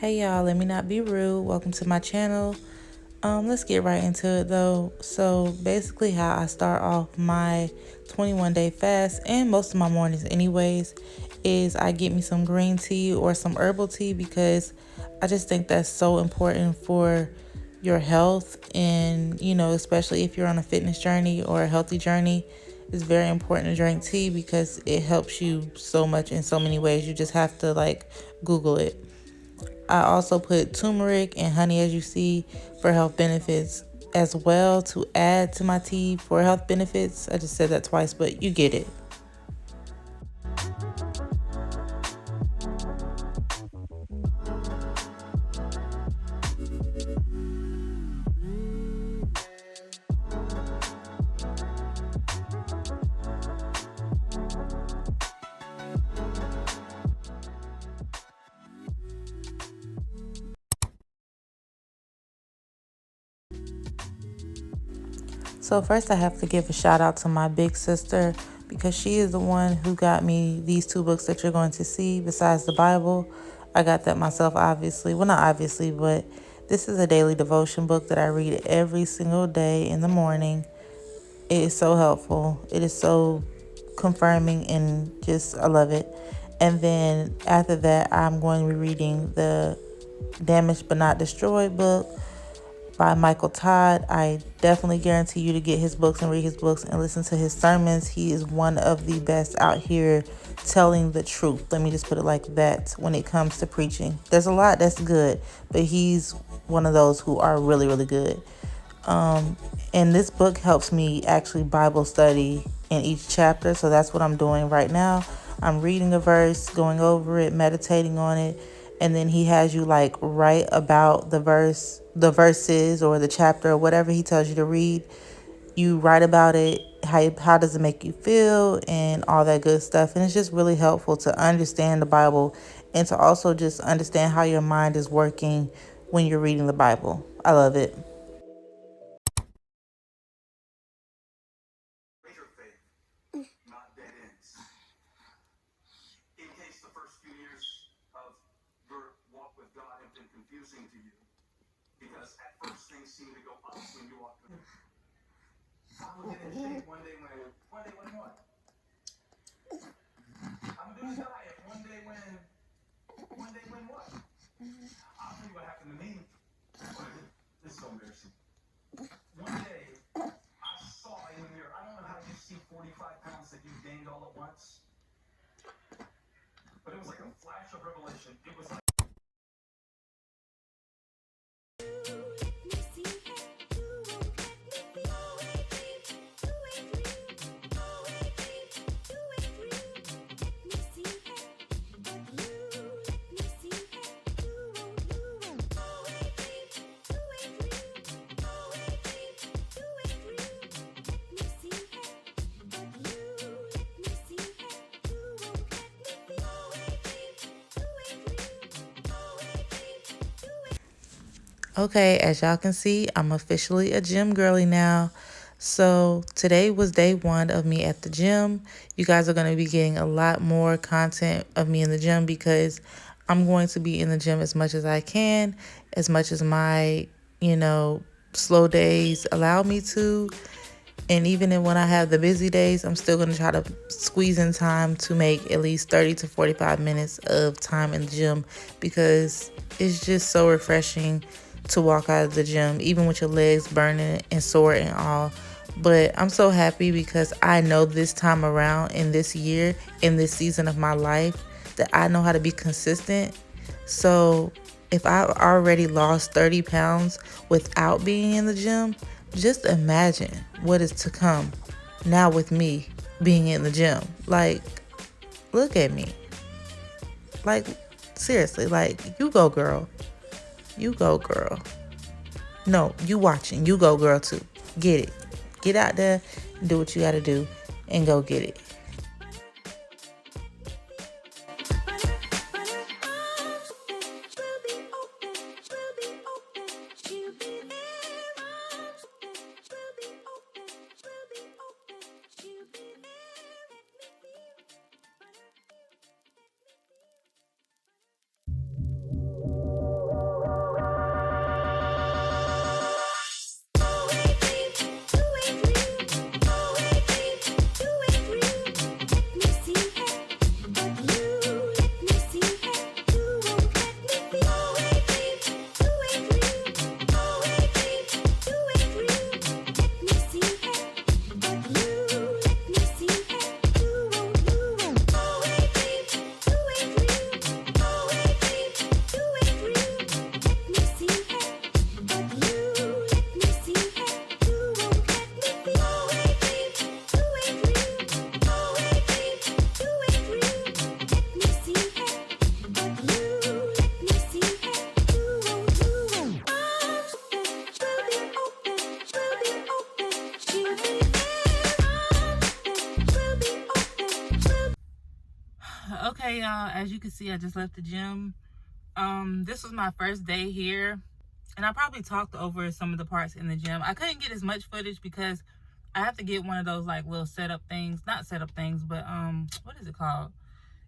Hey y'all, let me not be rude. Welcome to my channel. Let's get right into it though. So basically how I start off my 21-day fast and most of my mornings anyways is I get me some green tea or some herbal tea because I just think that's so important for your health, and especially if you're on a fitness journey or a healthy journey, it's very important to drink tea because it helps you so much in so many ways. You just have to Google it. I also put turmeric and honey, as you see, for health benefits as well, to add to my tea for health benefits. I just said that twice, but you get it. So first I have to give a shout out to my big sister because she is the one who got me these two books that you're going to see besides the Bible. I got that myself, obviously. Well, not obviously, but this is a daily devotion book that I read every single day in the morning. It is so helpful. It is so confirming, and just I love it. And then after that, I'm going to be reading the Damaged but Not Destroyed book by Michael Todd. I definitely guarantee you to get his books and read his books and listen to his sermons. He is one of the best out here telling the truth. Let me just put it like that when it comes to preaching. There's a lot that's good, but he's one of those who are really, really good. And this book helps me actually Bible study in each chapter. So that's what I'm doing right now. I'm reading a verse, going over it, meditating on it. And then he has you write about the verses or the chapter or whatever he tells you to read. You write about it. How does it make you feel and all that good stuff. And it's just really helpful to understand the Bible and to also just understand how your mind is working when you're reading the Bible. I love it. Okay, as y'all can see, I'm officially a gym girly now. So today was day one of me at the gym. You guys are going to be getting a lot more content of me in the gym because I'm going to be in the gym as much as I can, as much as my, you know, slow days allow me to. And when I have the busy days, I'm still going to try to squeeze in time to make at least 30 to 45 minutes of time in the gym because it's just so refreshing to walk out of the gym, even with your legs burning and sore and all. But I'm so happy because I know this time around in this year, in this season of my life, that I know how to be consistent. So if I already lost 30 pounds without being in the gym, just imagine what is to come now with me being in the gym. Look at me. Like, seriously, you go, girl. You go, girl. No, you watching. You go, girl, too. Get it. Get out there and do what you got to do and go get it. y'all, as you can see, I just left the gym. This was my first day here, and I probably talked over some of the parts in the gym. I couldn't get as much footage because I have to get one of those like little setup things, not setup things, but what is it called?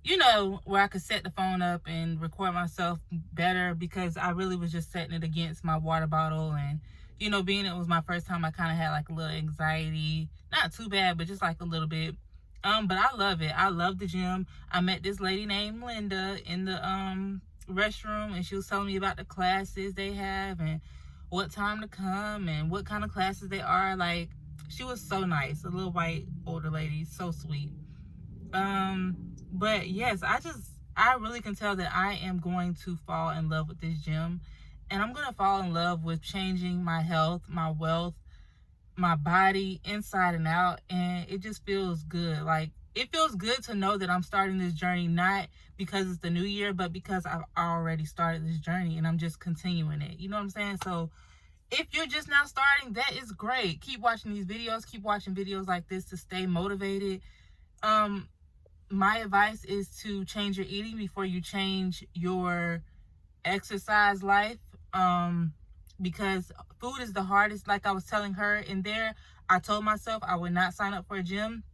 You know, where I could set the phone up and record myself better, because I really was just setting it against my water bottle. And, you know, being it was my first time, I kind of had like a little anxiety. Not too bad, but just like a little bit. But I love it. I love the gym. I met this lady named Linda in the restroom, and she was telling me about the classes they have and what time to come and what kind of classes they are. Like, she was so nice. A little white older lady, so sweet. But yes, I really can tell that I am going to fall in love with this gym, and I'm going to fall in love with changing my health, my wealth, my body inside and out. And it just feels good. Like, it feels good to know that I'm starting this journey, not because it's the new year, but because I've already started this journey and I'm just continuing it. You know what I'm saying? So if you're just now starting, that is great. Keep watching these videos, keep watching videos like this to stay motivated. My advice is to change your eating before you change your exercise life, because food is the hardest. Like I was telling her in there, I told myself I would not sign up for a gym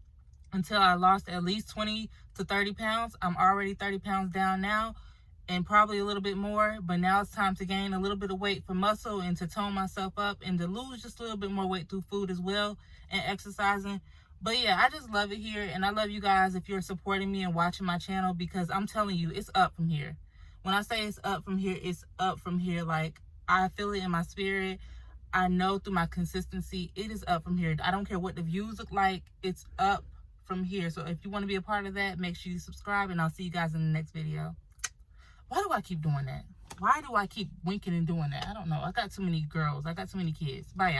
until I lost at least 20 to 30 pounds. I'm already 30 pounds down now, and probably a little bit more, but now it's time to gain a little bit of weight for muscle and to tone myself up and to lose just a little bit more weight through food as well and exercising. But yeah, I just love it here, and I love you guys if you're supporting me and watching my channel, because I'm telling you, it's up from here. When I say it's up from here, it's up from here. Like, I feel it in my spirit. I know through my consistency, it is up from here. I don't care what the views look like, it's up from here. So if you want to be a part of that, make sure you subscribe, and I'll see you guys in the next video. Why do I keep doing that? Why do I keep winking and doing that? I don't know. I got too many girls. I got too many kids. Bye, y'all.